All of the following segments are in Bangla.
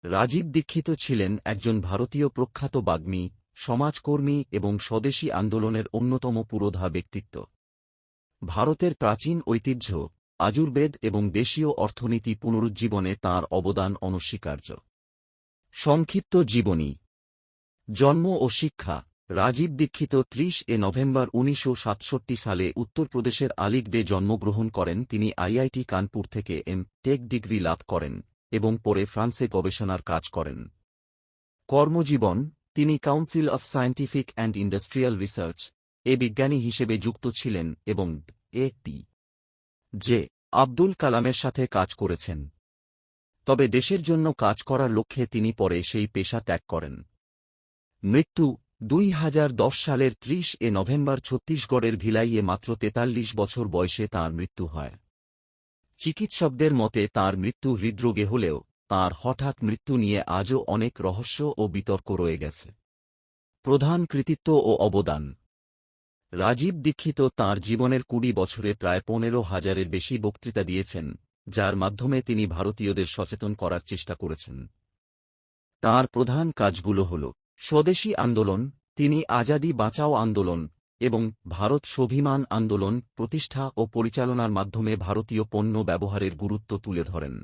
রাজীব দীক্ষিত ছিলেন একজন ভারতীয় প্রখ্যাত বাগ্মী, সমাজকর্মী এবং স্বদেশী আন্দোলনের অন্যতম পুরোধা ব্যক্তিত্ব। ভারতের প্রাচীন ঐতিহ্য, আযুর্বেদ এবং দেশীয় অর্থনীতি পুনরুজ্জীবনে তাঁর অবদান অনস্বীকার্য। সংক্ষিপ্ত জীবনী। জন্ম ও শিক্ষা। রাজীব দীক্ষিত ৩০ নভেম্বর ১৯৬৭ সালে উত্তরপ্রদেশের আলিগড়ে জন্মগ্রহণ করেন। তিনি আইআইটি কানপুর থেকে টেক ডিগ্রি লাভ করেন এবং পরে ফ্রান্সে গবেষণার কাজ করেন। কর্মজীবন। তিনি council of scientific and industrial research এ বিজ্ঞানী হিসেবে যুক্ত ছিলেন এবং জে আব্দুল কালামের সাথে কাজ করেছেন। তবে দেশের জন্য কাজ করার লক্ষ্যে তিনি পরে সেই পেশা ত্যাগ করেন। মৃত্যু ২০১০ সালের ৩০ নভেম্বর ছত্তিশগড়ের ভিলাইয়ে মাত্র ৪৩ বছর বয়সে তাঁর মৃত্যু হয়। চিকিৎসকদের মতে তাঁর মৃত্যু হৃদরোগে হলেও তাঁর হঠাৎ মৃত্যু নিয়ে আজও অনেক রহস্য ও বিতর্ক রয়ে গেছে। প্রধান কৃতিত্ব ও অবদান। রাজীব দীক্ষিত তাঁর জীবনের ২০ বছরে প্রায় ১৫,০০০-এর বেশি বক্তৃতা দিয়েছেন, যার মাধ্যমে তিনি ভারতীয়দের সচেতন করার চেষ্টা করেছেন। তাঁর প্রধান কাজগুলো হল স্বদেশী আন্দোলন। তিনি আজাদি বাঁচাও আন্দোলন এবং ভারত স্বাভিমান আন্দোলন প্রতিষ্ঠা ও পরিচালনার মাধ্যমে ভারতীয় পণ্য ব্যবহারের গুরুত্ব তুলে ধরেন।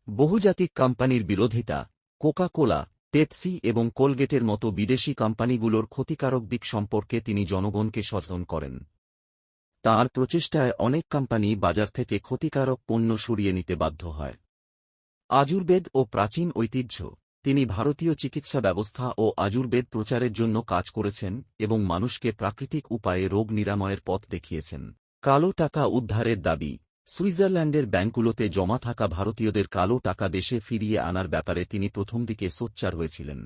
বহুজাতিক কোম্পানির বিরোধিতা। কোকা কোলা, পেপসি এবং কোলগেটের মতো বিদেশি কোম্পানিগুলোর ক্ষতিকারক দিক সম্পর্কে তিনি জনগণকে সচেতন করেন। তাঁর প্রচেষ্টায় অনেক কোম্পানি বাজার থেকে ক্ষতিকারক পণ্য সরিয়ে নিতে বাধ্য হয়। আযুর্বেদ ও প্রাচীন ঐতিহ্য। তিনি ভারতীয় চিকিৎসা ব্যবস্থা ও আযুর্বেদ প্রচারের জন্য কাজ করেছেন এবং মানুষকে প্রাকৃতিক উপায়ে রোগ নিরাময়ের পথ দেখিয়েছেন। কালো টাকা উদ্ধারের দাবি। সুইজারল্যান্ডের ব্যাংকগুলোতে জমা থাকা ভারতীয়দের কালো টাকা দেশে ফিরিয়ে আনার ব্যাপারে তিনি প্রথম দিকে সোচ্চার হয়েছিলেন।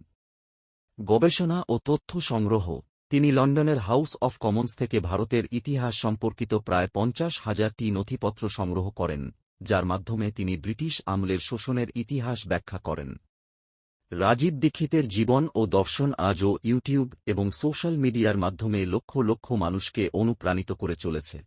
গবেষণা ও তথ্য সংগ্রহ। তিনি লন্ডনের হাউস অফ কমন্স থেকে ভারতের ইতিহাস সম্পর্কিত প্রায় ৫০,০০০টি নথিপত্র সংগ্রহ করেন, যার মাধ্যমে তিনি ব্রিটিশ আমলের শোষণের ইতিহাস ব্যাখ্যা করেন। রাজীব দীক্ষিতের জীবন ও দর্শন আজও ইউটিউব এবং সোশ্যাল মিডিয়ার মাধ্যমে লক্ষ লক্ষ মানুষকে অনুপ্রাণিত করে চলেছে।